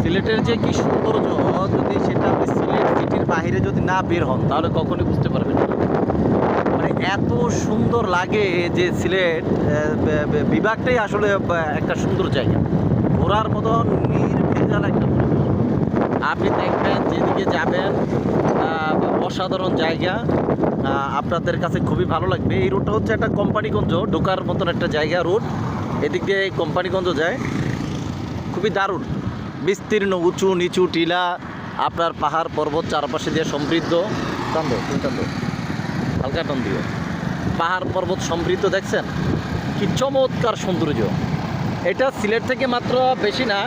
সিলেটের যে কি সৌন্দর্য, যদি সেটা আপনি সিলেট সিটির বাইরে যদি না বের হন তাহলে কখনোই বুঝতে পারবেন না। মানে এত সুন্দর লাগে যে সিলেট বিভাগটাই আসলে একটা সুন্দর জায়গা, ঘোরার মতো নির্ভেজাল একটা পরিবেশ। আপনি দেখবেন যেদিকে যাবেন অসাধারণ জায়গা, আপনাদের কাছে খুবই ভালো লাগবে। এই রোডটা হচ্ছে একটা কোম্পানিগঞ্জ ঢোকার মতন একটা জায়গা, রোড এদিক দিয়ে কোম্পানিগঞ্জ যায়। খুবই দারুণ, বিস্তীর্ণ উঁচু নিচু টিলা, আপনার পাহাড় পর্বত চারপাশে দিয়ে সমৃদ্ধ। হালকা টান দিয়ে পাহাড় পর্বত সমৃদ্ধ, দেখছেন কি চমৎকার সৌন্দর্য। এটা সিলেট থেকে মাত্র বেশি না,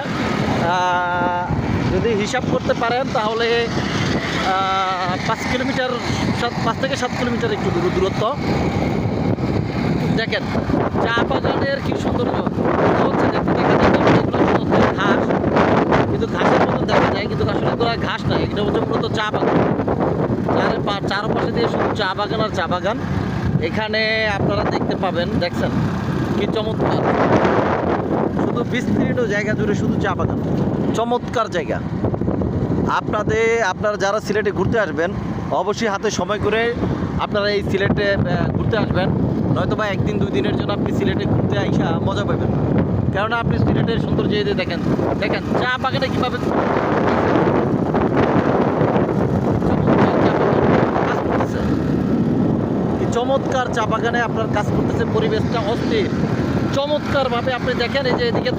যদি হিসাব করতে পারেন তাহলে 5 কিলোমিটার, 5 থেকে 7 কিলোমিটার একটু দূরত্ব। দেখেন চা বাগানের কি সৌন্দর্য হচ্ছে, দেখতে ঘাস, কিন্তু ঘাসের মতন দেখা যায়, কিন্তু আসলে এগুলো ঘাস নয়, এটা হচ্ছে মূলত চা বাগান। চারপাশে দিয়ে শুধু চা বাগান আর চা বাগান। এখানে আপনারা দেখতে পাবেন, দেখছেন কি চমৎকার, শুধু বিস্তীর্ণ জায়গা জুড়ে শুধু চা বাগান, চমৎকার জায়গা। আপনারা যারা সিলেটে ঘুরতে আসবেন অবশ্যই হাতে সময় করে আপনারা এই সিলেটে ঘুরতে আসবেন, নয়তো বা 1-2 দিনের জন্য আপনি সিলেটে ঘুরতে আইসা মজা পাবেন। কেননা আপনি সিলেটের সৌন্দর্য দেখেন চা বাগানে কীভাবে চমৎকার চা বাগানে আপনার কাজ করতেছে, পরিবেশটা অস্থির চমৎকারভাবে। আপনি দেখেন এই যে এদিকে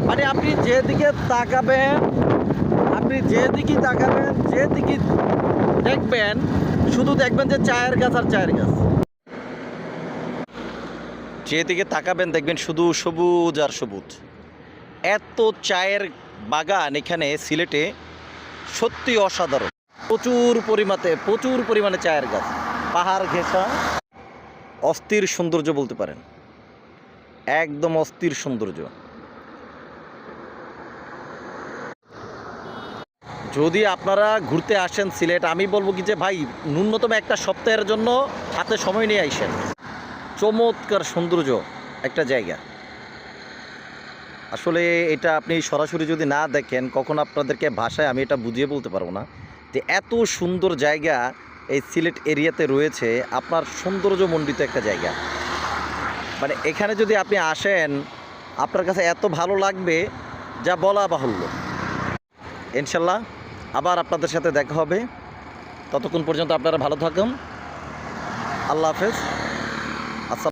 মানে আপনি যেদিকে তাকাবেন, যেদিকে দেখবেন শুধু দেখবেন যে চায়ের গাছ আর চায়ের গাছ। যেদিকে তাকাবেন দেখবেন শুধু সবুজ আর সবুজ। এত চায়ের বাগান এখানে সিলেটে সত্যি অসাধারণ। প্রচুর পরিমাণে চায়ের গাছ, পাহাড় ঘেঁষা, অস্থির সৌন্দর্য বলতে পারেন, একদম অস্থির সৌন্দর্য। যদি আপনারা ঘুরতে আসেন সিলেট, আমি বলবো কি যে ভাই ন্যূনতম একটা সপ্তাহের জন্য হাতে সময় নিয়ে আইসেন। চমৎকার সৌন্দর্য একটা জায়গা। আসলে এটা আপনি সরাসরি যদি না দেখেন কখন আপনাদেরকে ভাষায় আমি এটা বুঝিয়ে বলতে পারবো না যে এত সুন্দর জায়গা এই সিলেট এরিয়াতে রয়েছে। আপনার সৌন্দর্যমণ্ডিত একটা জায়গা, মানে এখানে যদি আপনি আসেন আপনার কাছে এত ভালো লাগবে যা বলা বাহুল্য। ইনশাল্লাহ আবার আপনাদের সাথে দেখা হবে, ততক্ষণ পর্যন্ত আপনারা ভালো থাকুন। আল্লাহ হাফেজ।